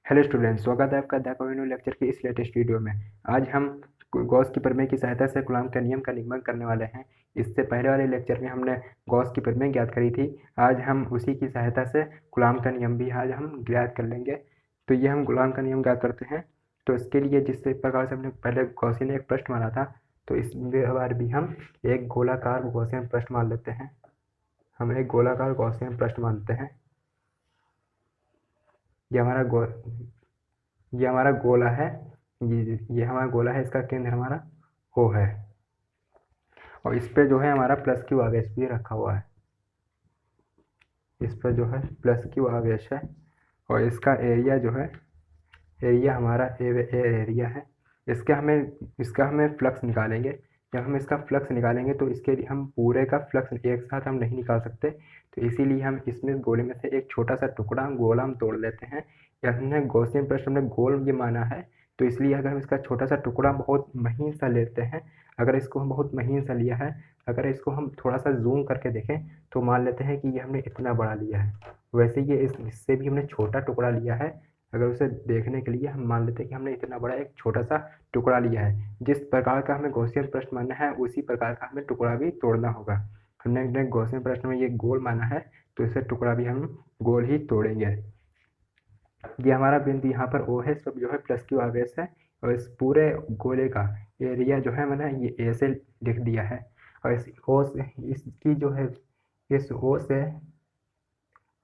Hello students, स्वागत है आपका द कोविनो लेक्चर के इस लेटेस्ट वीडियो में। आज हम गॉस की प्रमेय की सहायता से कूलॉम का नियम का निगमन करने वाले हैं। इससे पहले वाले लेक्चर में हमने गॉस की प्रमेय ज्ञात करी थी। आज हम उसी की सहायता से कूलॉम का नियम भी आज हम ज्ञात कर लेंगे। तो ये हम कूलॉम का नियम ज्ञात करते हैं। तो इसके लिए जिस प्रकार से हमने पहले गॉसियन एक प्रश्न माना था, तो इस बार भी हम एक गोलाकार गॉसियन प्रश्न मान लेते हैं। हम एक गोलाकार गॉसियन प्रश्न मानते हैं। ये हमारा गो ये हमारा गोला है। ये हमारा गोला है, इसका केंद्र हमारा O है और इस पे जो है हमारा प्लस क्यू आवेश भी रखा हुआ है। इस पर जो है प्लस क्यू आवेश है और इसका एरिया जो है, एरिया हमारा एरिया है। इसका हमें फ्लक्स निकालेंगे। जब हम इसका फ्लक्स निकालेंगे तो इसके लिए हम पूरे का फ्लक्स एक साथ हम नहीं निकाल सकते, तो इसीलिए हम इसमें गोले में से एक छोटा सा टुकड़ा गोला हम तोड़ लेते हैं। या हमने गॉसियन प्रश्न में गोल ये माना है, तो इसलिए अगर हम इसका छोटा सा टुकड़ा बहुत महीन सा लेते हैं, अगर इसको हम बहुत महीन सा लिया है, अगर इसको हम थोड़ा सा जूम करके देखें तो मान लेते हैं कि ये हमने इतना बड़ा लिया है। वैसे ये इससे भी हमने छोटा टुकड़ा लिया है। अगर उसे देखने के लिए हम मान लेते हैं कि हमने इतना बड़ा एक छोटा सा टुकड़ा लिया है। जिस प्रकार का हमें गॉसियन प्रश्न मानना है उसी प्रकार का हमें टुकड़ा भी तोड़ना होगा। हमने गॉसियन प्रश्न में ये गोल माना है, तो इसे टुकड़ा भी हम गोल ही तोड़ेंगे। ये हमारा बिंदु यहाँ पर O है, सब जो है प्लस क्यू आवेश है और इस पूरे गोले का एरिया जो है मैंने ये ए से लिख दिया है। और इस O से इसकी जो है इस O से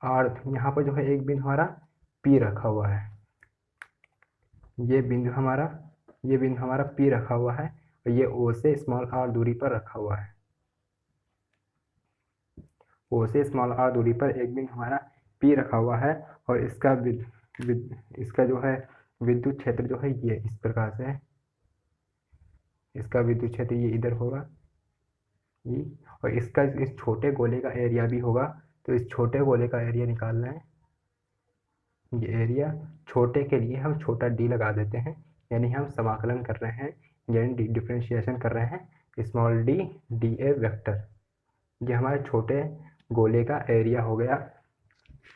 और यहाँ पर जो है एक बिंदु हमारा P रखा हुआ है। ये बिंदु हमारा P रखा हुआ है और ये O से स्मॉल r दूरी पर रखा हुआ है। O से स्मॉल r दूरी पर एक बिंदु हमारा P रखा हुआ है और इसका जो है विद्युत क्षेत्र जो है ये इस प्रकार से है। इसका विद्युत क्षेत्र ये इधर होगा ये, और इसका इस छोटे गोले का एरिया भी होगा। तो इस छोटे गोले का एरिया निकालना है। ये एरिया छोटे के लिए हम छोटा डी लगा देते हैं, यानी हम समाकलन कर रहे हैं, यानी डिफ्रेंशिएशन कर रहे हैं small D D A vector. ये हमारे छोटे गोले का एरिया हो गया।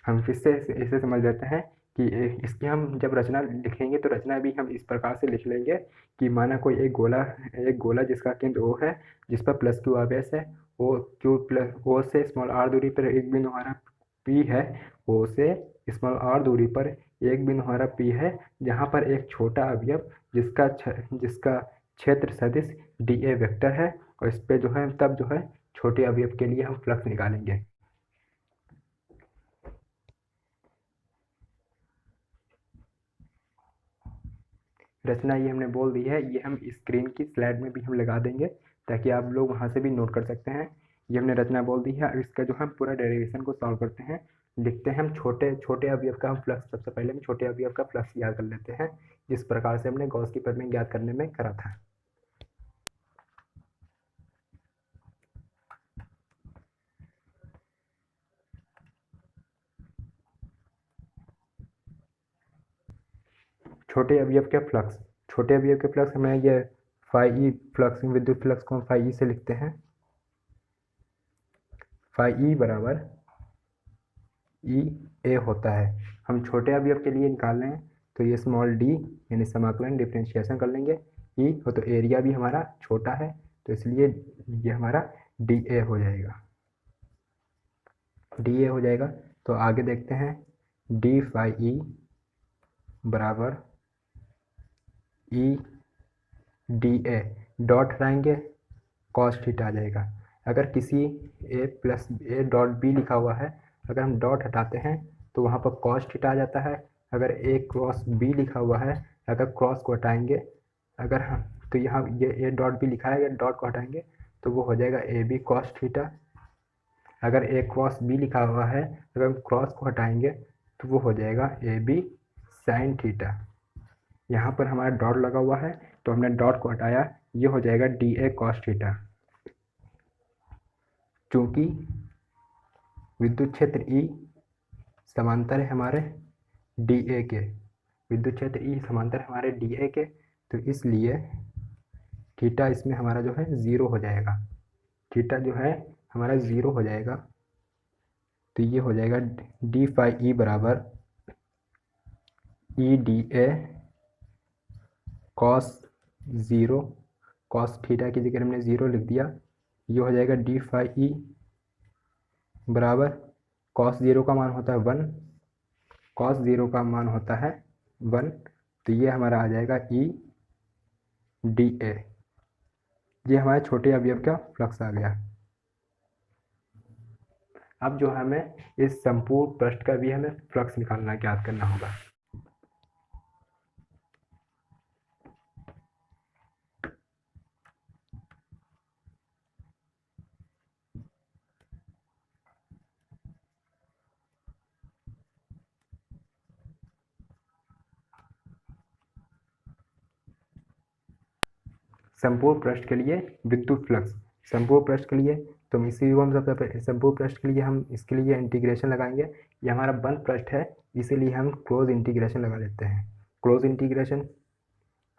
हम फिर से इसे समझ लेते हैं कि इसकी हम जब रचना लिखेंगे तो रचना भी हम इस प्रकार से लिख लेंगे कि माना कोई एक गोला जिसका केंद्र O है, जिस पर प्लस क्यू आवेश है। O से स्मॉल r दूरी पर एक बिंदु हमारा P है। O से स्मॉल r दूरी पर एक बिंदु हमारा P है, जहाँ पर एक छोटा अवयव जिसका क्षेत्र सदिश dA वेक्टर है। और इस पे जो है तब जो है छोटे अवयव के लिए हम फ्लक्स निकालेंगे। रचना ये हमने बोल दी है, ये हम स्क्रीन की स्लाइड में भी हम लगा देंगे ताकि आप लोग वहाँ से भी नोट कर सकते हैं। ये हमने रचना बोल दी है। अब इसका जो हम पूरा डेरिवेशन को सॉल्व करते हैं, लिखते हैं हम छोटे छोटे अवयव का हम फ्लक्स। सबसे पहले हम छोटे अवयव का फ्लक्स याद कर लेते हैं, जिस प्रकार से हमने गॉस की प्रमेय ज्ञात करने में करा था। छोटे अवयव के फ्लक्स हमें ये फाई ई फ्लक्स, विद्युत फ्लक्स को हम फाई ई से लिखते हैं। फाई ई बराबर ई ए होता है। हम छोटे अवयव के लिए निकाल रहे हैं, तो ये स्मॉल डी यानी समाकलन डिफ्रेंशिएशन कर लेंगे। ई हो तो एरिया भी हमारा छोटा है, तो इसलिए ये हमारा डी ए हो जाएगा। डी ए हो जाएगा। तो आगे देखते हैं, डी फाई ई बराबर ई डी ए, डॉट हटाएंगे कॉस थीटा आ जाएगा। अगर किसी ए प्लस ए डॉट बी लिखा हुआ है, अगर हम डॉट हटाते हैं तो वहाँ पर कॉस थीटा आ जाता है। अगर ए क्रॉस बी लिखा हुआ है, अगर क्रॉस को हटाएंगे, अगर हम तो यहाँ ये ए डॉट बी लिखा है, अगर डॉट को हटाएंगे तो वो हो जाएगा ए बी कॉस थीटा। अगर ए क्रॉस बी लिखा हुआ है, अगर हम क्रॉस को हटाएंगे तो वो हो जाएगा ए बी साइन थीटा। यहाँ पर हमारा डॉट लगा हुआ है, तो हमने डॉट को हटाया, ये हो जाएगा डी ए कॉस थीटा। चूँकि विद्युत क्षेत्र ई समांतर है हमारे डी ए के, विद्युत क्षेत्र ई समांतर है हमारे डी ए के, तो इसलिए थीटा इसमें हमारा जो है ज़ीरो हो जाएगा। थीटा जो है हमारा ज़ीरो हो जाएगा। तो ये हो जाएगा डी फाई ई बराबर E D A cos zero, cos theta की जगह हमने ज़ीरो लिख दिया, ये हो जाएगा डी फाई ई बराबर कॉस ज़ीरो का मान होता है 1, कॉस ज़ीरो का मान होता है 1, तो ये हमारा आ जाएगा ई डी ए। ये हमारे छोटे अवयव का फ्लक्स आ गया। अब जो हमें इस संपूर्ण पृष्ठ का भी हमें फ्लक्स निकालना ज्ञात करना होगा। संपूर्ण पृष्ठ के लिए विद्युत फ्लक्स, संपूर्ण पृष्ठ के लिए तो इसी को हम सबसे पहले संपूर्ण पृष्ठ के लिए हम इसके लिए इंटीग्रेशन लगाएंगे। ये हमारा बंद पृष्ठ है, इसीलिए हम क्लोज इंटीग्रेशन लगा लेते हैं। क्लोज इंटीग्रेशन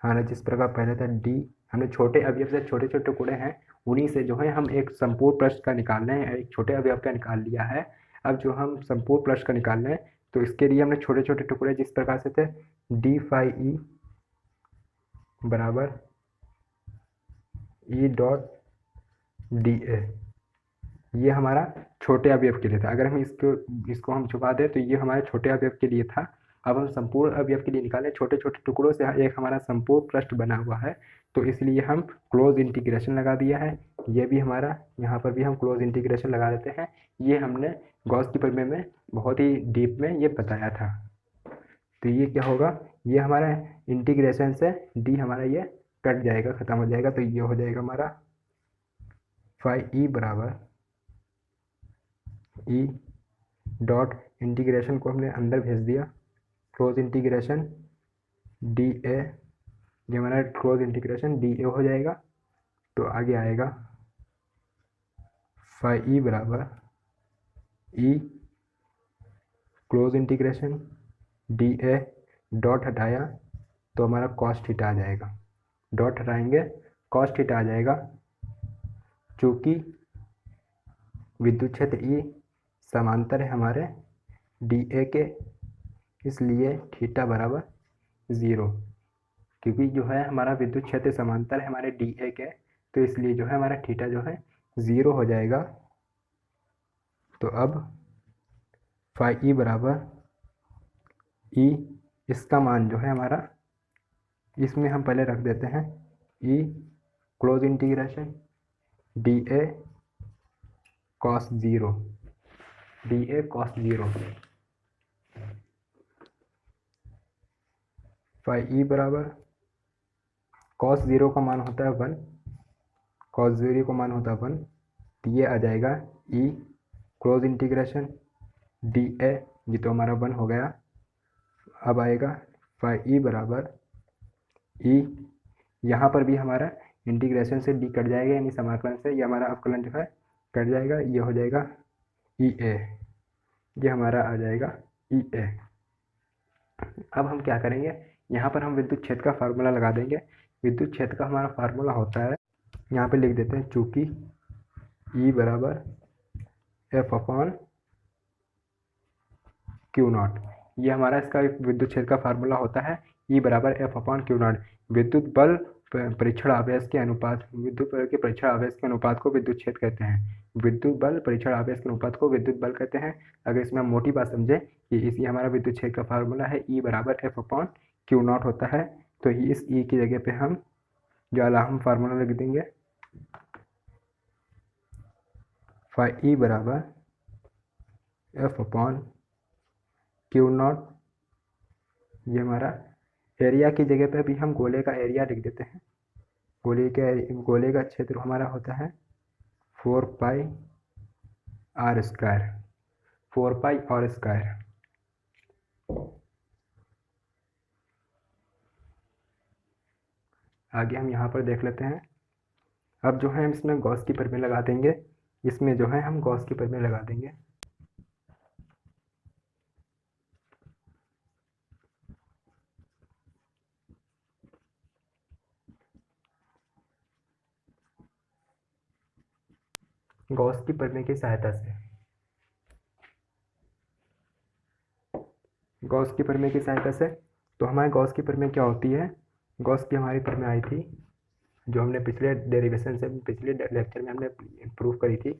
हमारा जिस प्रकार पहले था डी, हमने छोटे अवयव से छोटे छोटे टुकड़े हैं, उन्हीं से जो है हम एक संपूर्ण पृष्ठ का निकाल रहे हैं, एक छोटे अवयव का निकाल लिया है। अब जो हम संपूर्ण पृष्ठ का निकाल रहे हैं तो इसके लिए हमने छोटे छोटे टुकड़े जिस प्रकार से थे डी फाई ई बराबर ई डॉट डी ए, ये हमारा छोटे अवयव के लिए था। अगर हम इसको हम छुपा दें तो ये हमारे छोटे अवयव के लिए था। अब हम संपूर्ण अवयव के लिए निकालें, छोटे छोटे टुकड़ों से एक हमारा संपूर्ण पृष्ठ बना हुआ है, तो इसलिए हम क्लोज इंटीग्रेशन लगा दिया है। ये भी हमारा यहाँ पर भी हम क्लोज इंटीग्रेशन लगा देते हैं। ये हमने गॉस की प्रमेय में बहुत ही डीप में ये बताया था। तो ये क्या होगा, ये हमारा इंटीग्रेशन से डी हमारा ये कट जाएगा, खत्म हो जाएगा, तो ये हो जाएगा हमारा फाई ई बराबर ई डॉट इंटीग्रेशन को हमने अंदर भेज दिया, क्लोज इंटीग्रेशन डी ए, ये हमारा क्लोज इंटीग्रेशन डी ए हो जाएगा। तो आगे आएगा फाई ई बराबर E close integration D A, dot हटाया तो हमारा कॉस थीटा आ जाएगा, डॉट हटाएंगे कॉस थीटा आ जाएगा। चूँकि विद्युत क्षेत्र ई समांतर है हमारे डी ए के, इसलिए थीटा बराबर 0, क्योंकि जो है हमारा विद्युत क्षेत्र समांतर है हमारे डी ए के, तो इसलिए जो है हमारा थीटा जो है 0 हो जाएगा। तो अब फाई ई बराबर ई, इसका मान जो है हमारा इसमें हम पहले रख देते हैं E close integration D A cos 0, D A cos 0, phi E बराबर कॉस 0 का मान होता है 1, कॉस 0 का मान होता है 1, तो ये आ जाएगा ई क्लोज इंटीग्रेशन डी ए, ये तो हमारा 1 हो गया। अब आएगा फाई ई बराबर ई, यहाँ पर भी हमारा इंटीग्रेशन से डी कट जाएगा, यानी समाकलन से ये हमारा अवकलन जो है कट जाएगा, ये हो जाएगा ई ए, ये हमारा आ जाएगा ई ए। अब हम क्या करेंगे, यहाँ पर हम विद्युत क्षेत्र का फार्मूला लगा देंगे। विद्युत क्षेत्र का हमारा फार्मूला होता है, यहाँ पे लिख देते हैं, चूँकि ई बराबर एफ अपॉन क्यू नॉट, ये हमारा इसका विद्युत क्षेत्र का फार्मूला होता है, ई बराबर एफ अपॉन क्यू नॉट। विद्युत बल परीक्षण आवेश के अनुपात, विद्युत बल के परीक्षण आवेश के अनुपात को विद्युत क्षेत्र कहते हैं। विद्युत बल परीक्षण आवेश के अनुपात को विद्युत बल कहते हैं। अगर इसमें हम मोटी बात समझे कि इसी हमारा विद्युत क्षेत्र का फार्मूला है, ई बराबर एफ अपॉन क्यू नॉट होता है, तो इस ई की जगह पे हम जो हम फार्मूला लिख देंगे, फाई ई बराबर एफ अपॉन क्यू नॉट, ये हमारा एरिया की जगह पे भी हम गोले का एरिया लिख देते हैं। गोले का क्षेत्र हमारा होता है 4 pi R square, 4 pi R square. आगे हम यहाँ पर देख लेते हैं। अब जो है हम इसमें गॉस की प्रमेय लगा देंगे, इसमें जो है हम गॉस की प्रमेय लगा देंगे। गॉस की प्रमेय की सहायता से, गॉस की प्रमेय की सहायता से तो हमारे गॉस की प्रमेय क्या होती है? गॉस की हमारी प्रमेय आई थी जो हमने पिछले डेरिवेशन से पिछले लेक्चर में हमने प्रूव करी थी,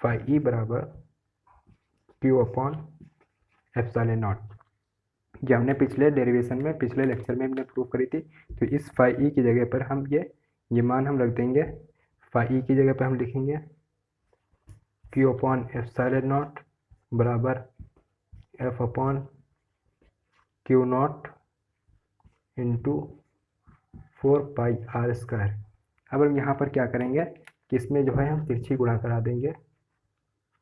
फाई ई बराबर क्यू अपॉन एप्सिलॉन नॉट। ये हमने पिछले डेरिवेशन में पिछले लेक्चर में हमने प्रूव करी थी। तो इस फाई ई की जगह पर हम ये मान हम रख देंगे। फाई ई की जगह पर हम लिखेंगे क्यू अपॉन एप्सिलॉन नॉट बराबर F upon Q not into 4πr²। अब हम यहाँ पर क्या करेंगे कि इसमें जो है हम तिरछी गुणा करा देंगे,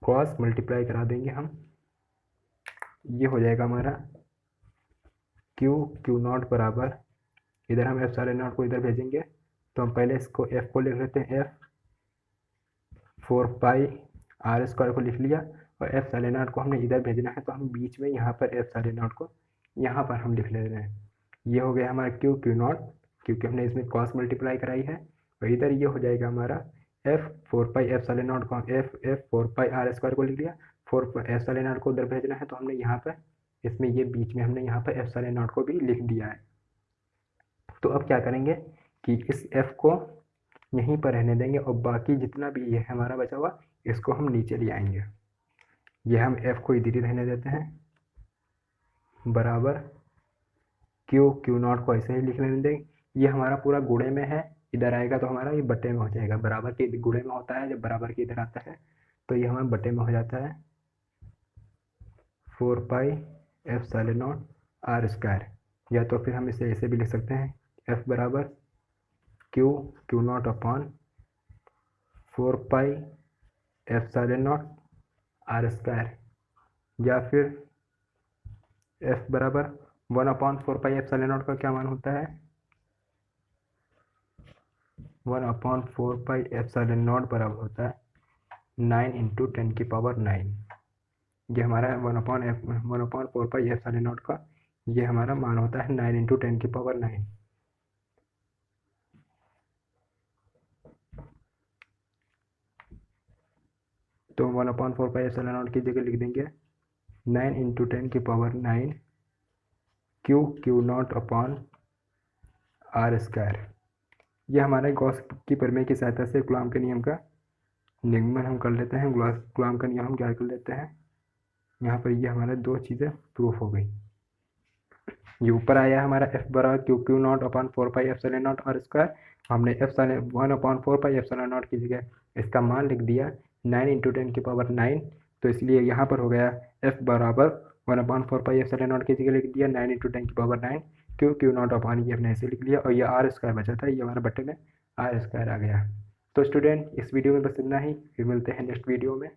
क्रॉस मल्टीप्लाई करा देंगे हम। ये हो जाएगा हमारा क्यू नॉट बराबर, इधर हम एप्सिलॉन नॉट को इधर भेजेंगे तो हम पहले इसको एफ को लिख लेते हैं, एफ 4πr² को लिख लिया और एप्सिलॉन नॉट को हमने इधर भेजना है तो हम बीच में यहाँ पर एप्सिलॉन नॉट को यहाँ पर हम लिख ले रहे हैं। ये हो गया हमारा क्यू नॉट, क्योंकि हमने इसमें क्रॉस मल्टीप्लाई कराई है। और इधर ये हो जाएगा हमारा एफ 4π एप्सिलॉन नॉट को एफ 4πr² को लिख लिया, 4 एप्सिलॉन नॉट को उधर भेजना है तो हमने यहाँ पर इसमें ये बीच में हमने यहाँ पर एप्सिलॉन नॉट को भी लिख दिया है। तो अब क्या करेंगे कि इस एफ को यहीं पर रहने देंगे और बाकी जितना भी ये हमारा बचा हुआ इसको हम नीचे ले आएंगे। ये हम एफ को इधर ही रहने देते हैं बराबर क्यू नॉट को ऐसे ही लिख लेने देंगे। ये हमारा पूरा गुणे में है, इधर आएगा तो हमारा ये बटे में हो जाएगा। बराबर के गुणे में होता है, जब बराबर के इधर आता है तो ये हमारा बटे में हो जाता है 4π एप्सिलॉन नॉट r²। या तो फिर हम इसे ऐसे भी लिख सकते हैं, एफ बराबर Q not upon 4π epsilon not r²। या फिर एफ बराबर 1/4π एप्सिलॉन नॉट का क्या मान होता है? 1/4π एप्सिलॉन नॉट बराबर होता है 9 × 10⁹। ये हमारा 1/4π एप्सिलॉन नॉट का ये हमारा मान होता है 9 × 10⁹। तो 1/4π एप्सिलॉन नॉट की जगह लिख देंगे 9 × 10⁹ क्यू नॉट अपॉन r²। ये हमारे गॉस की प्रमेय की सहायता से कूलॉम के नियम का निगमन हम कर लेते हैं। कूलॉम का नियम हम क्या कर लेते हैं, यहाँ पर ये हमारे दो चीज़ें प्रूफ हो गई। ये ऊपर आया हमारा एफ बराबर Q not upon 4π epsilon not r²। हमने 1/4π एप्सिलॉन नॉट की जगह इसका मान लिख दिया 9 × 10⁹। तो इसलिए यहाँ पर हो गया एफ बराबर 1/4π एप्सिलॉन नॉट की जगह लिख दिया 9 × 10⁹ क्यू नॉट अपॉन ये हमने ऐसे लिख लिया और ये r² बचा था, ये हमारा बटे में r² आ गया। तो स्टूडेंट इस वीडियो में बस इतना ही, फिर मिलते हैं नेक्स्ट वीडियो में।